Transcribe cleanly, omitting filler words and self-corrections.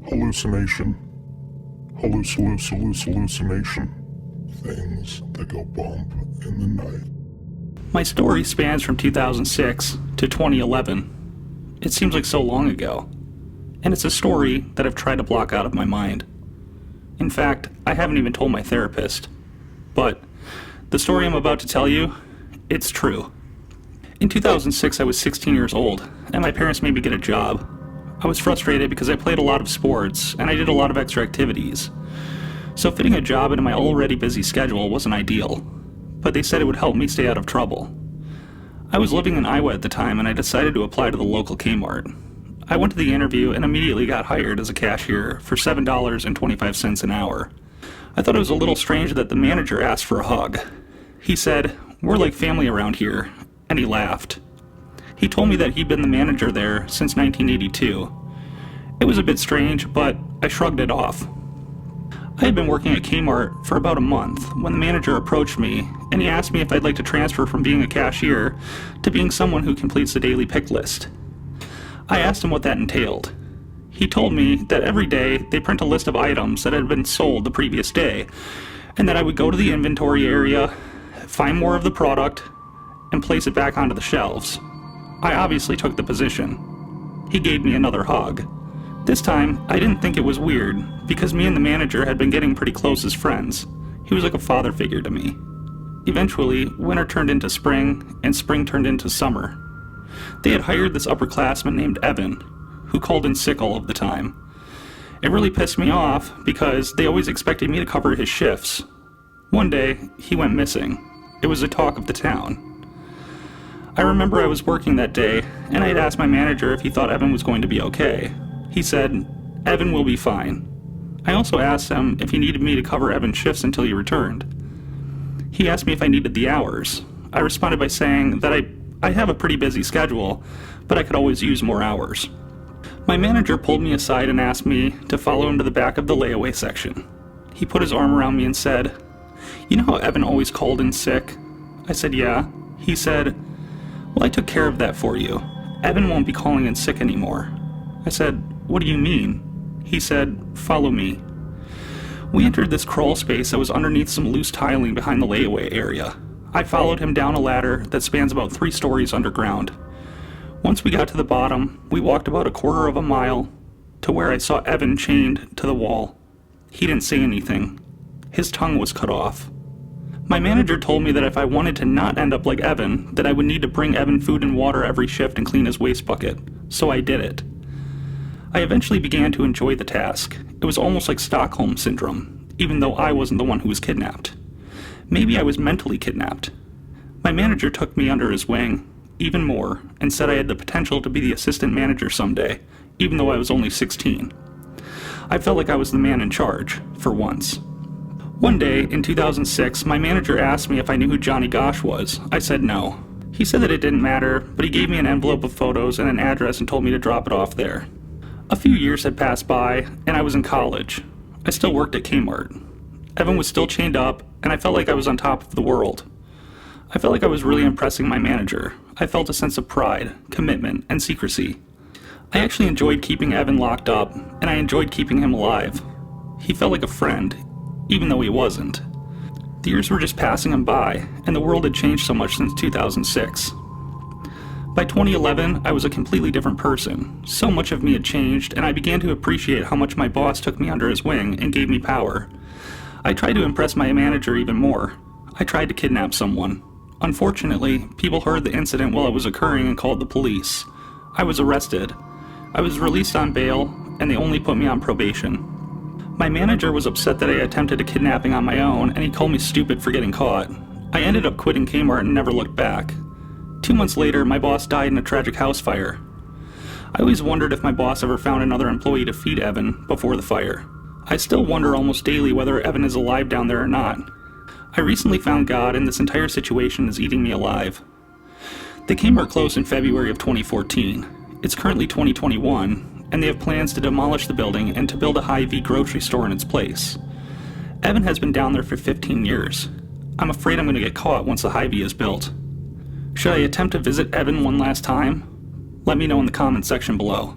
Hallucination. Hallucination. Things that go bump in the night. My story spans from 2006 to 2011. It seems like so long ago. And it's a story that I've tried to block out of my mind. In fact, I haven't even told my therapist. But the story I'm about to tell you, it's true. In 2006, I was 16 years old, and my parents made me get a job. I was frustrated because I played a lot of sports, and I did a lot of extra activities. So fitting a job into my already busy schedule wasn't ideal, but they said it would help me stay out of trouble. I was living in Iowa at the time, and I decided to apply to the local Kmart. I went to the interview and immediately got hired as a cashier for $7.25 an hour. I thought it was a little strange that the manager asked for a hug. He said, "We're like family around here," and he laughed. He told me that he'd been the manager there since 1982. It was a bit strange, but I shrugged it off. I had been working at Kmart for about a month when the manager approached me, and he asked me if I'd like to transfer from being a cashier to being someone who completes the daily pick list. I asked him what that entailed. He told me that every day they print a list of items that had been sold the previous day, and that I would go to the inventory area, find more of the product, and place it back onto the shelves. I obviously took the position. He gave me another hug. This time, I didn't think it was weird, because me and the manager had been getting pretty close as friends. He was like a father figure to me. Eventually, winter turned into spring, and spring turned into summer. They had hired this upperclassman named Evan, who called in sick all of the time. It really pissed me off, because they always expected me to cover his shifts. One day, he went missing. It was the talk of the town. I remember I was working that day, and I had asked my manager if he thought Evan was going to be okay. He said, "Evan will be fine." I also asked him if he needed me to cover Evan's shifts until he returned. He asked me if I needed the hours. I responded by saying that I have a pretty busy schedule, but I could always use more hours. My manager pulled me aside and asked me to follow him to the back of the layaway section. He put his arm around me and said, "You know how Evan always called in sick?" I said, "Yeah." He said, "Well, I took care of that for you. Evan won't be calling in sick anymore." I said, "What do you mean?" He said, "Follow me." We entered this crawl space that was underneath some loose tiling behind the layaway area. I followed him down a ladder that spans about 3 stories underground. Once we got to the bottom, we walked about a quarter of a mile to where I saw Evan chained to the wall. He didn't say anything. His tongue was cut off. My manager told me that if I wanted to not end up like Evan, that I would need to bring Evan food and water every shift and clean his waste bucket. So I did it. I eventually began to enjoy the task. It was almost like Stockholm Syndrome, even though I wasn't the one who was kidnapped. Maybe I was mentally kidnapped. My manager took me under his wing, even more, and said I had the potential to be the assistant manager someday, even though I was only 16. I felt like I was the man in charge, for once. One day, in 2006, my manager asked me if I knew who Johnny Gosh was. I said no. He said that it didn't matter, but he gave me an envelope of photos and an address and told me to drop it off there. A few years had passed by, and I was in college. I still worked at Kmart. Evan was still chained up, and I felt like I was on top of the world. I felt like I was really impressing my manager. I felt a sense of pride, commitment, and secrecy. I actually enjoyed keeping Evan locked up, and I enjoyed keeping him alive. He felt like a friend, even though he wasn't. The years were just passing him by, and the world had changed so much since 2006. By 2011, I was a completely different person. So much of me had changed, and I began to appreciate how much my boss took me under his wing and gave me power. I tried to impress my manager even more. I tried to kidnap someone. Unfortunately, people heard the incident while it was occurring and called the police. I was arrested. I was released on bail, and they only put me on probation. My manager was upset that I attempted a kidnapping on my own, and he called me stupid for getting caught. I ended up quitting Kmart and never looked back. 2 months later, my boss died in a tragic house fire. I always wondered if my boss ever found another employee to feed Evan before the fire. I still wonder almost daily whether Evan is alive down there or not. I recently found God, and this entire situation is eating me alive. The Kmart closed in February of 2014. It's currently 2021, and they have plans to demolish the building and to build a hy-vee grocery store in its place. Evan has been down there for 15 years. I'm afraid I'm going to get caught once the hy-vee is built. Should I attempt to visit Evan one last time? Let me know in the comment section below.